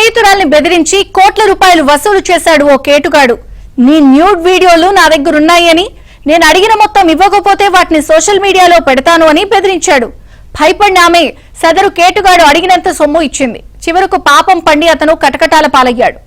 స్నేహితురాల్ని బెదిరించి కోట్ల రూపాయలు వసూలు చేశాడు ఓ కేటుగాడు. నీ న్యూడ్ వీడియోలు నా దగ్గరున్నాయని, నేను అడిగిన మొత్తం ఇవ్వకపోతే వాటిని సోషల్ మీడియాలో పెడతాను అని బెదిరించాడు. భయపడిన ఆమె సదరు కేటుగాడు అడిగినంత సొమ్ము ఇచ్చింది. చివరకు పాపం పండి అతను కటకటాల పాలయ్యాడు.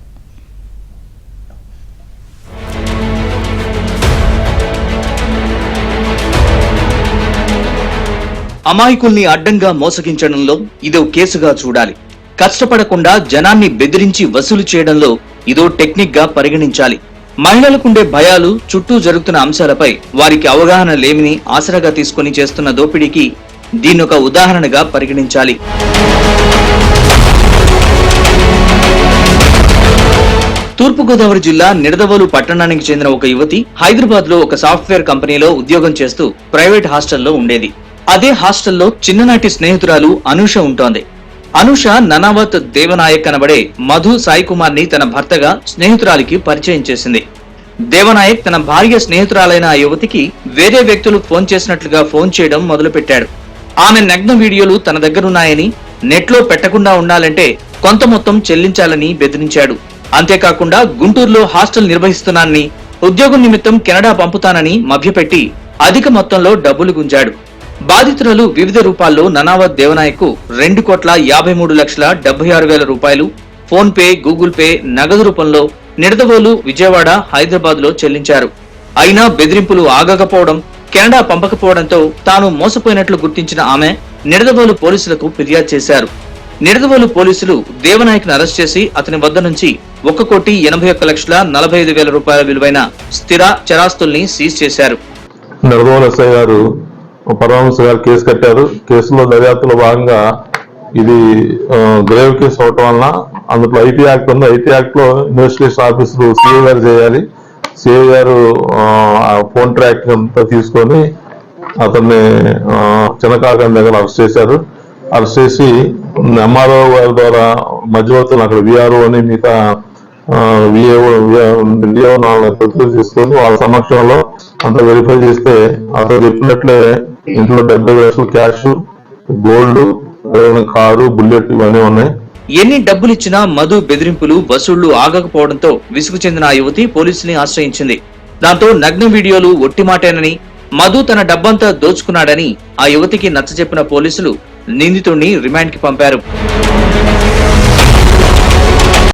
అమాయకుల్ని అడ్డంగా మోసగించడంలో ఇదో కేసుగా చూడాలి. కష్టపడకుండా జనాన్ని బెదిరించి వసూలు చేయడంలో ఇదో టెక్నిక్ గా పరిగణించాలి. మహిళలకుండే భయాలు, చుట్టూ జరుగుతున్న అంశాలపై వారికి అవగాహన లేమిని ఆసరాగా తీసుకుని చేస్తున్న దోపిడీకి దీన్నొక ఉదాహరణగా పరిగణించాలి. తూర్పుగోదావరి జిల్లా నిడదవోలు పట్టణానికి చెందిన ఒక యువతి హైదరాబాద్ లో ఒక సాఫ్ట్వేర్ కంపెనీలో ఉద్యోగం చేస్తూ ప్రైవేట్ హాస్టల్లో ఉండేది. అదే హాస్టల్లో చిన్ననాటి స్నేహితురాలు అనూష ఉంటోంది. అనూష ననావత్ దేవనాయక్ అనబడే మధు సాయి కుమార్ ని తన భర్తగా స్నేహితురాలికి పరిచయం చేసింది. దేవనాయక్ తన భార్య స్నేహితురాలైన ఆ యువతికి వేరే వ్యక్తులు ఫోన్ చేసినట్లుగా ఫోన్ చేయడం మొదలుపెట్టాడు. ఆమె నగ్న వీడియోలు తన దగ్గరున్నాయని, నెట్లో పెట్టకుండా ఉండాలంటే కొంత మొత్తం చెల్లించాలని బెదిరించాడు. అంతేకాకుండా గుంటూరులో హాస్టల్ నిర్వహిస్తున్నానని, ఉద్యోగం నిమిత్తం కెనడా పంపుతానని మభ్యపెట్టి అధిక మొత్తంలో డబ్బులు గుంజాడు. బాధితురాలు వివిధ రూపాల్లో ననావత్ దేవనాయక్ 2,53,76,000 రూపాయలు ఫోన్ పే, గూగుల్ పే, నగదు రూపంలో నిడదవోలు, విజయవాడ, హైదరాబాద్ లో చెల్లించారు. అయినా బెదిరింపులు ఆగకపోవడం, కెనడా పంపకపోవడంతో తాను మోసపోయినట్లు గుర్తించిన ఆమె నిడదవోలు పోలీసులకు ఫిర్యాదు చేశారు. నిడదవోలు పోలీసులు దేవనాయక్ ను అరెస్ట్ చేసి అతని వద్ద నుంచి 1,81,45,000 రూపాయల విలువైన స్థిర చరాస్తుల్ని సీజ్ చేశారు. నిడదవోలు ఎస్ఐ గారు పరమహంస గారు కేసు కట్టారు. కేసులో దర్యాప్తులో భాగంగా ఇది గ్రేవ్ కేసు అవటం వలన అందులో ఐటీ యాక్ట్ ఉంది. ఐటీ యాక్ట్ లో ఇన్వెస్టిగేషన్ ఆఫీసర్ సిఐ గారు చేయాలి. సిఐ గారు ఫోన్ ట్రాక్ అంతా తీసుకొని అతన్ని చిన్నకాకం దగ్గర అరెస్ట్ చేశారు. అరెస్ట్ చేసి ఎంఆర్ఓ గారి ద్వారా మధ్యవర్తులు అక్కడ విఆర్ఓ అని మిగతా విఏఓ తీసుకొని వాళ్ళ సమక్షంలో అంత వెరిఫై చేస్తే అతను చెప్పినట్లే ఇంట్లో 70,000 క్యాష్, గోల్డ్, కారు, బుల్లెట్ ఇవన్నీ ఉన్నాయి. ఎన్ని డబ్బులిచ్చినా మధు బెదిరింపులు, వసూళ్లు ఆగకపోవడంతో విసుగు చెందిన ఆ యువతి పోలీసుల్ని ఆశ్రయించింది. దాంతో నగ్న వీడియోలు ఒట్టి మాటేనని, మధు తన డబ్బంతా దోచుకున్నాడని ఆ యువతికి నచ్చజెప్పిన పోలీసులు నిందితుడిని రిమాండ్ కి పంపారు.